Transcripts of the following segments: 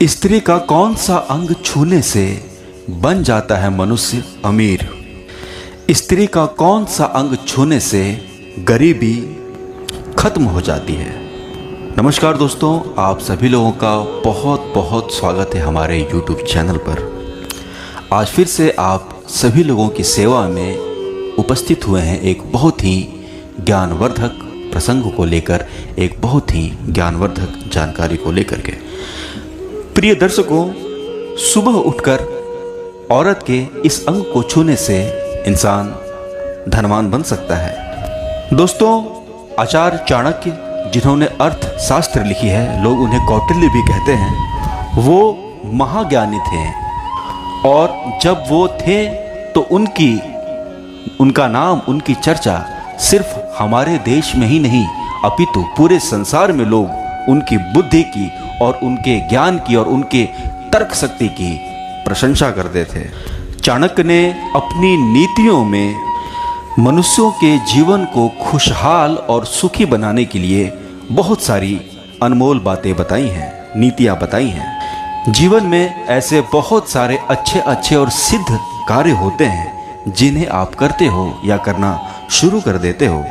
स्त्री का कौन सा अंग छूने से बन जाता है मनुष्य अमीर। स्त्री का कौन सा अंग छूने से गरीबी खत्म हो जाती है। नमस्कार दोस्तों, आप सभी लोगों का बहुत बहुत स्वागत है हमारे YouTube चैनल पर। आज फिर से आप सभी लोगों की सेवा में उपस्थित हुए हैं एक बहुत ही ज्ञानवर्धक प्रसंग को लेकर, एक बहुत ही ज्ञानवर्धक जानकारी को लेकर के। प्रिय दर्शकों, सुबह उठकर औरत के इस अंग को छूने से इंसान धनवान बन सकता है। दोस्तों, आचार्य चाणक्य, जिन्होंने अर्थशास्त्र लिखी है, लोग उन्हें कौटिल्य भी कहते हैं, वो महाज्ञानी थे। और जब वो थे तो उनका नाम, उनकी चर्चा सिर्फ हमारे देश में ही नहीं अपितु पूरे संसार में लोग उनकी बुद्धि की और उनके ज्ञान की और उनके तर्क शक्ति की प्रशंसा करते थे। चाणक्य ने अपनी नीतियों में मनुष्यों के जीवन को खुशहाल और सुखी बनाने के लिए बहुत सारी अनमोल बातें बताई हैं, नीतियां बताई हैं। जीवन में ऐसे बहुत सारे अच्छे अच्छे और सिद्ध कार्य होते हैं जिन्हें आप करते हो या करना शुरू कर देते हो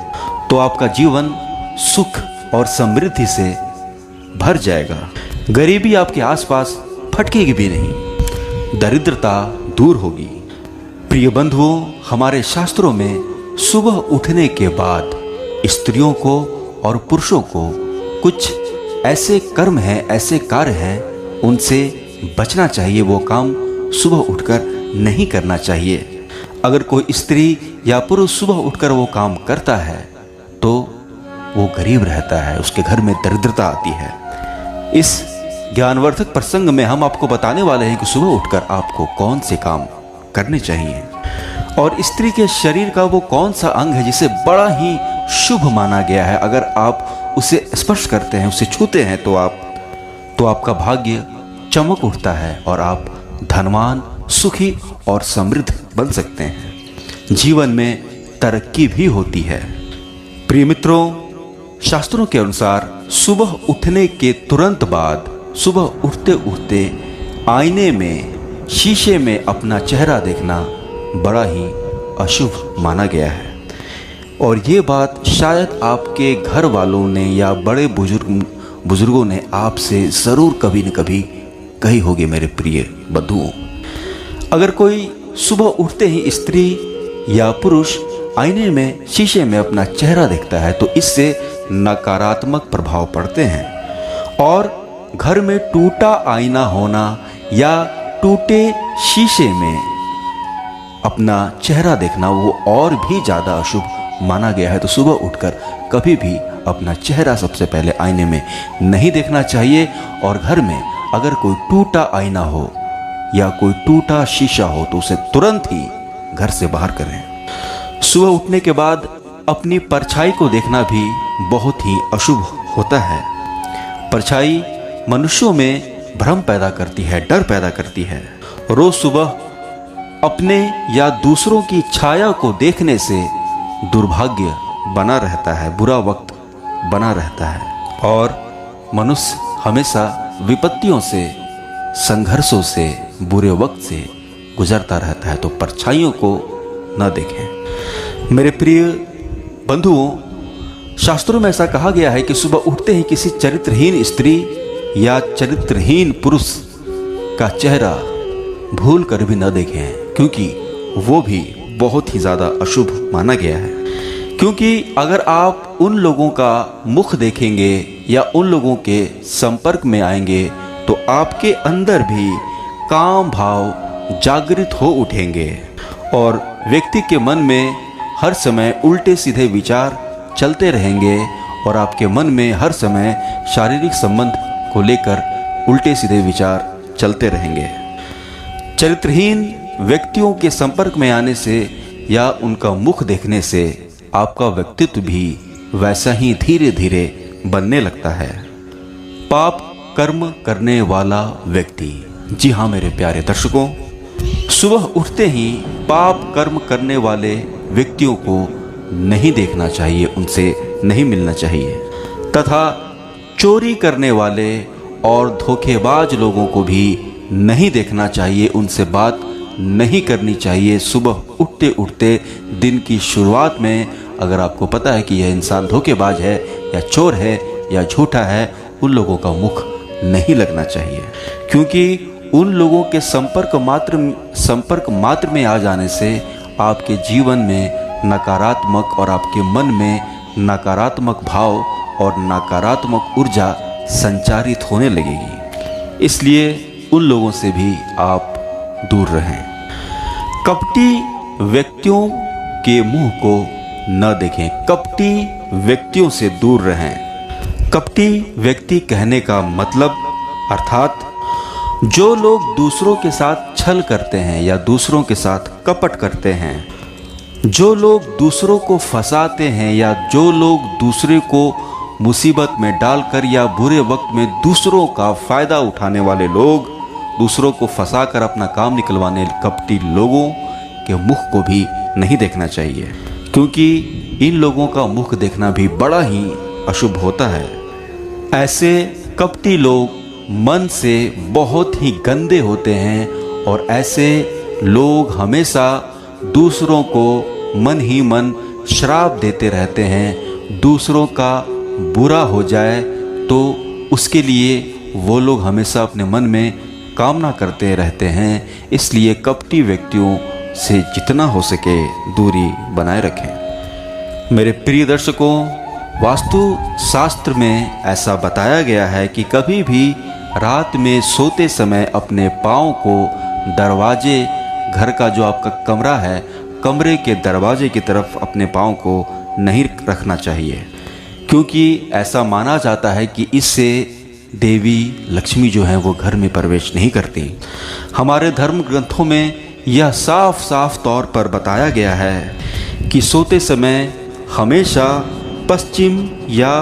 तो आपका जीवन सुख और समृद्धि से भर जाएगा। गरीबी आपके आसपास फटकेगी भी नहीं, दरिद्रता दूर होगी। प्रिय बंधुओं, हमारे शास्त्रों में सुबह उठने के बाद स्त्रियों को और पुरुषों को कुछ ऐसे कर्म हैं, ऐसे कार्य हैं, उनसे बचना चाहिए। वो काम सुबह उठकर नहीं करना चाहिए। अगर कोई स्त्री या पुरुष सुबह उठकर वो काम करता है तो वो गरीब रहता है, उसके घर में दरिद्रता आती है। इस ज्ञानवर्धक प्रसंग में हम आपको बताने वाले हैं कि सुबह उठकर आपको कौन से काम करने चाहिए और स्त्री के शरीर का वो कौन सा अंग है जिसे बड़ा ही शुभ माना गया है। अगर आप उसे स्पर्श करते हैं, उसे छूते हैं तो आपका भाग्य चमक उठता है और आप धनवान, सुखी और समृद्ध बन सकते हैं। जीवन में तरक्की भी होती है। प्रिय मित्रों, शास्त्रों के अनुसार सुबह उठने के तुरंत बाद, सुबह उठते उठते आईने में, शीशे में अपना चेहरा देखना बड़ा ही अशुभ माना गया है। और ये बात शायद आपके घर वालों ने या बड़े बुजुर्गों ने आपसे ज़रूर कभी न कभी कही होगी। मेरे प्रिय बंधुओं, अगर कोई सुबह उठते ही स्त्री या पुरुष आईने में, शीशे में अपना चेहरा देखता है तो इससे नकारात्मक प्रभाव पड़ते हैं। और घर में टूटा आईना होना या टूटे शीशे में अपना चेहरा देखना वो और भी ज़्यादा अशुभ माना गया है। तो सुबह उठकर कभी भी अपना चेहरा सबसे पहले आईने में नहीं देखना चाहिए। और घर में अगर कोई टूटा आईना हो या कोई टूटा शीशा हो तो उसे तुरंत ही घर से बाहर करें। सुबह उठने के बाद अपनी परछाई को देखना भी बहुत ही अशुभ होता है। परछाई मनुष्यों में भ्रम पैदा करती है, डर पैदा करती है। रोज सुबह अपने या दूसरों की छाया को देखने से दुर्भाग्य बना रहता है, बुरा वक्त बना रहता है और मनुष्य हमेशा विपत्तियों से, संघर्षों से, बुरे वक्त से गुजरता रहता है। तो परछाइयों को न देखें। मेरे प्रिय बंधुओं, शास्त्रों में ऐसा कहा गया है कि सुबह उठते ही किसी चरित्रहीन स्त्री या चरित्रहीन पुरुष का चेहरा भूल कर भी न देखें, क्योंकि वो भी बहुत ही ज़्यादा अशुभ माना गया है। क्योंकि अगर आप उन लोगों का मुख देखेंगे या उन लोगों के संपर्क में आएंगे तो आपके अंदर भी काम भाव जागृत हो उठेंगे और व्यक्ति के मन में हर समय उल्टे सीधे विचार चलते रहेंगे और आपके मन में हर समय शारीरिक संबंध को लेकर उल्टे सीधे विचार चलते रहेंगे। चरित्रहीन व्यक्तियों के संपर्क में आने से या उनका मुख देखने से आपका व्यक्तित्व भी वैसा ही धीरे धीरे बनने लगता है। पाप कर्म करने वाला व्यक्ति, जी हाँ मेरे प्यारे दर्शकों, सुबह उठते ही पाप कर्म करने वाले व्यक्तियों को नहीं देखना चाहिए, उनसे नहीं मिलना चाहिए। तथा चोरी करने वाले और धोखेबाज लोगों को भी नहीं देखना चाहिए, उनसे बात नहीं करनी चाहिए। सुबह उठते उठते दिन की शुरुआत में अगर आपको पता है कि यह इंसान धोखेबाज है या चोर है या झूठा है, उन लोगों का मुख नहीं लगना चाहिए, क्योंकि उन लोगों के संपर्क मात्र में आ जाने से आपके जीवन में नकारात्मक और आपके मन में नकारात्मक भाव और नकारात्मक ऊर्जा संचारित होने लगेगी। इसलिए उन लोगों से भी आप दूर रहें। कपटी व्यक्तियों के मुंह को न देखें, कपटी व्यक्तियों से दूर रहें। कपटी व्यक्ति कहने का मतलब अर्थात जो लोग दूसरों के साथ छल करते हैं या दूसरों के साथ कपट करते हैं, जो लोग दूसरों को फंसाते हैं या जो लोग दूसरे को मुसीबत में डालकर या बुरे वक्त में दूसरों का फायदा उठाने वाले लोग, दूसरों को फंसाकर अपना काम निकलवाने कपटी लोगों के मुख को भी नहीं देखना चाहिए, क्योंकि इन लोगों का मुख देखना भी बड़ा ही अशुभ होता है। ऐसे कपटी लोग मन से बहुत ही गंदे होते हैं और ऐसे लोग हमेशा दूसरों को मन ही मन श्राप देते रहते हैं। दूसरों का बुरा हो जाए तो उसके लिए वो लोग हमेशा अपने मन में कामना करते रहते हैं। इसलिए कपटी व्यक्तियों से जितना हो सके दूरी बनाए रखें। मेरे प्रिय दर्शकों, वास्तु शास्त्र में ऐसा बताया गया है कि कभी भी रात में सोते समय अपने पाँव को दरवाजे, घर का जो आपका कमरा है, कमरे के दरवाजे की तरफ अपने पाँव को नहीं रखना चाहिए, क्योंकि ऐसा माना जाता है कि इससे देवी लक्ष्मी जो है वो घर में प्रवेश नहीं करती। हमारे धर्म ग्रंथों में यह साफ साफ तौर पर बताया गया है कि सोते समय हमेशा पश्चिम या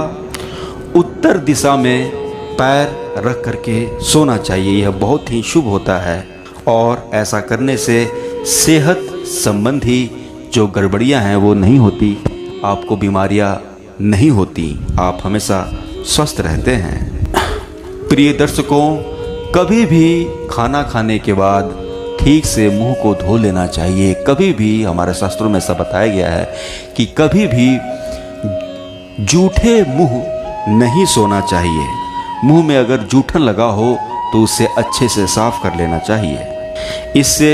उत्तर दिशा में पैर रख करके सोना चाहिए। यह बहुत ही शुभ होता है और ऐसा करने से सेहत संबंधी जो गड़बड़ियां हैं वो नहीं होती, आपको बीमारियां नहीं होती, आप हमेशा स्वस्थ रहते हैं। प्रिय दर्शकों, कभी भी खाना खाने के बाद ठीक से मुंह को धो लेना चाहिए। कभी भी हमारे शास्त्रों में ऐसा बताया गया है कि कभी भी जूठे मुंह नहीं सोना चाहिए। मुंह में अगर जूठन लगा हो तो उसे अच्छे से साफ कर लेना चाहिए। इससे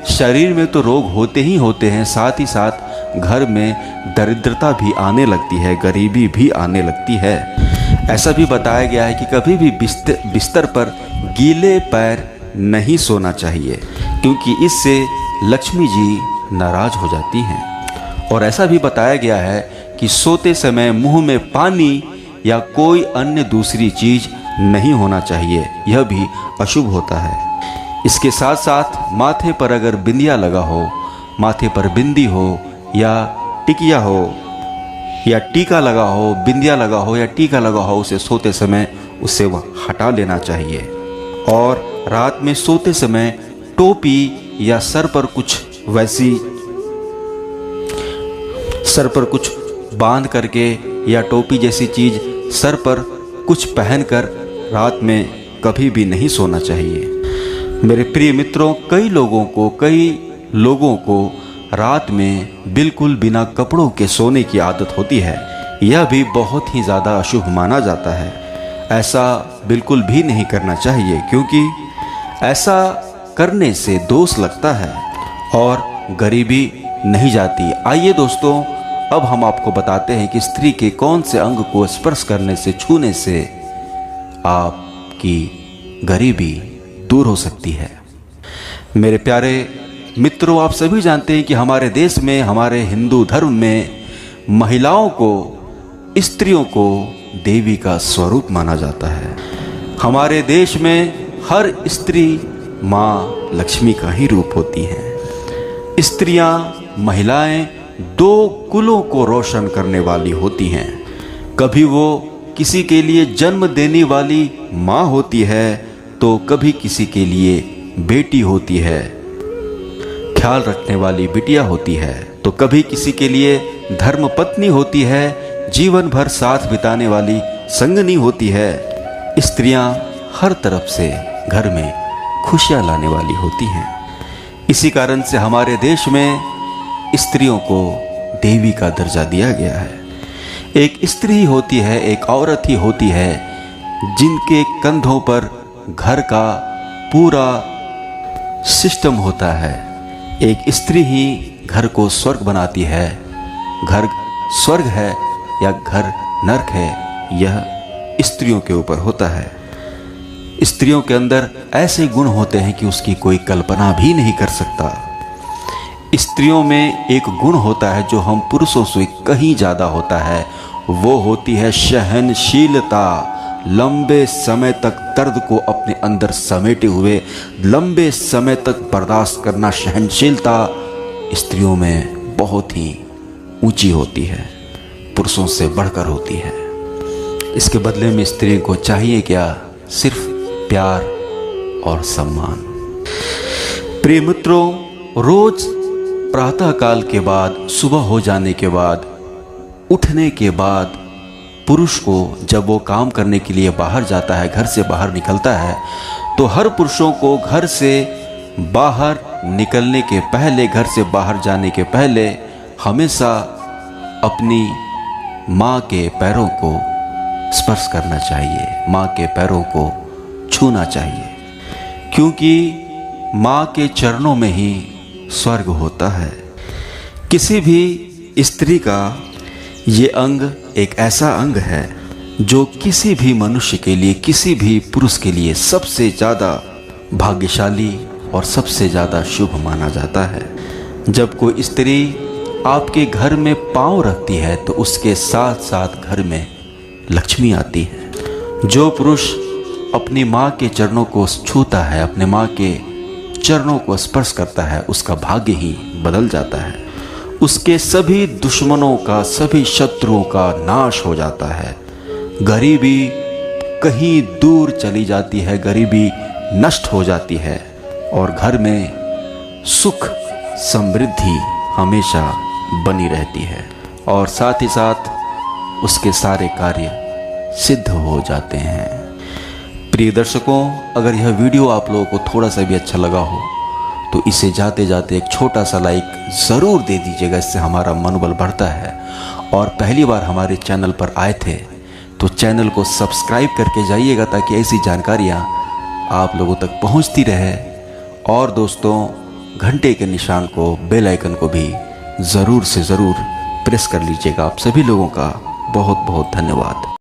शरीर में तो रोग होते ही होते हैं, साथ ही साथ घर में दरिद्रता भी आने लगती है, गरीबी भी आने लगती है। ऐसा भी बताया गया है कि कभी भी बिस्तर पर गीले पैर नहीं सोना चाहिए, क्योंकि इससे लक्ष्मी जी नाराज हो जाती हैं। और ऐसा भी बताया गया है कि सोते समय मुंह में पानी या कोई अन्य दूसरी चीज नहीं होना चाहिए, यह भी अशुभ होता है। इसके साथ साथ माथे पर अगर बिंदिया लगा हो, माथे पर बिंदी हो या टिकिया हो या टीका लगा हो, बिंदिया लगा हो या टीका लगा हो, उसे सोते समय उसे वह हटा लेना चाहिए। और रात में सोते समय टोपी या सर पर कुछ बांध करके या टोपी जैसी चीज सर पर कुछ पहनकर रात में कभी भी नहीं सोना चाहिए। मेरे प्रिय मित्रों, कई लोगों को रात में बिल्कुल बिना कपड़ों के सोने की आदत होती है। यह भी बहुत ही ज़्यादा अशुभ माना जाता है। ऐसा बिल्कुल भी नहीं करना चाहिए, क्योंकि ऐसा करने से दोष लगता है और गरीबी नहीं जाती। आइए दोस्तों, अब हम आपको बताते हैं कि स्त्री के कौन से अंग को स्पर्श करने से, छूने से आपकी गरीबी दूर हो सकती है। मेरे प्यारे मित्रों, आप सभी जानते हैं कि हमारे देश में, हमारे हिंदू धर्म में महिलाओं को, स्त्रियों को देवी का स्वरूप माना जाता है। हमारे देश में हर स्त्री माँ लक्ष्मी का ही रूप होती हैं। स्त्रियां, महिलाएं दो कुलों को रोशन करने वाली होती हैं। कभी वो किसी के लिए जन्म देने वाली माँ होती है तो कभी किसी के लिए बेटी होती है, ख्याल रखने वाली बिटिया होती है, तो कभी किसी के लिए धर्म पत्नी होती है, जीवन भर साथ बिताने वाली संगनी होती है। स्त्रियां हर तरफ से घर में खुशियां लाने वाली होती हैं। इसी कारण से हमारे देश में स्त्रियों को देवी का दर्जा दिया गया है। एक स्त्री ही होती है, एक औरत ही होती है जिनके कंधों पर घर का पूरा सिस्टम होता है। एक स्त्री ही घर को स्वर्ग बनाती है। घर स्वर्ग है या घर नरक है, यह स्त्रियों के ऊपर होता है। स्त्रियों के अंदर ऐसे गुण होते हैं कि उसकी कोई कल्पना भी नहीं कर सकता। स्त्रियों में एक गुण होता है जो हम पुरुषों से कहीं ज़्यादा होता है, वो होती है सहनशीलता। लंबे समय तक दर्द को अपने अंदर समेटे हुए लंबे समय तक बर्दाश्त करना, सहनशीलता स्त्रियों में बहुत ही ऊंची होती है, पुरुषों से बढ़कर होती है। इसके बदले में स्त्री को चाहिए क्या? सिर्फ प्यार और सम्मान। प्रिय मित्रों, रोज प्रातःकाल के बाद, सुबह हो जाने के बाद, उठने के बाद पुरुष को जब वो काम करने के लिए बाहर जाता है, घर से बाहर निकलता है, तो हर पुरुषों को घर से बाहर निकलने के पहले, घर से बाहर जाने के पहले हमेशा अपनी माँ के पैरों को स्पर्श करना चाहिए, माँ के पैरों को छूना चाहिए, क्योंकि माँ के चरणों में ही स्वर्ग होता है। किसी भी स्त्री का ये अंग एक ऐसा अंग है जो किसी भी मनुष्य के लिए, किसी भी पुरुष के लिए सबसे ज़्यादा भाग्यशाली और सबसे ज़्यादा शुभ माना जाता है। जब कोई स्त्री आपके घर में पाँव रखती है तो उसके साथ साथ घर में लक्ष्मी आती है। जो पुरुष अपनी माँ के चरणों को छूता है, अपने माँ के चरणों को स्पर्श करता है, उसका भाग्य ही बदल जाता है। उसके सभी दुश्मनों का, सभी शत्रुओं का नाश हो जाता है। गरीबी कहीं दूर चली जाती है, गरीबी नष्ट हो जाती है और घर में सुख समृद्धि हमेशा बनी रहती है और साथ ही साथ उसके सारे कार्य सिद्ध हो जाते हैं। प्रिय दर्शकों, अगर यह वीडियो आप लोगों को थोड़ा सा भी अच्छा लगा हो तो इसे जाते जाते एक छोटा सा लाइक ज़रूर दे दीजिएगा, इससे हमारा मनोबल बढ़ता है। और पहली बार हमारे चैनल पर आए थे तो चैनल को सब्सक्राइब करके जाइएगा ताकि ऐसी जानकारियाँ आप लोगों तक पहुँचती रहे। और दोस्तों, घंटे के निशान को, बेल आइकन को भी ज़रूर से ज़रूर प्रेस कर लीजिएगा। आप सभी लोगों का बहुत बहुत धन्यवाद।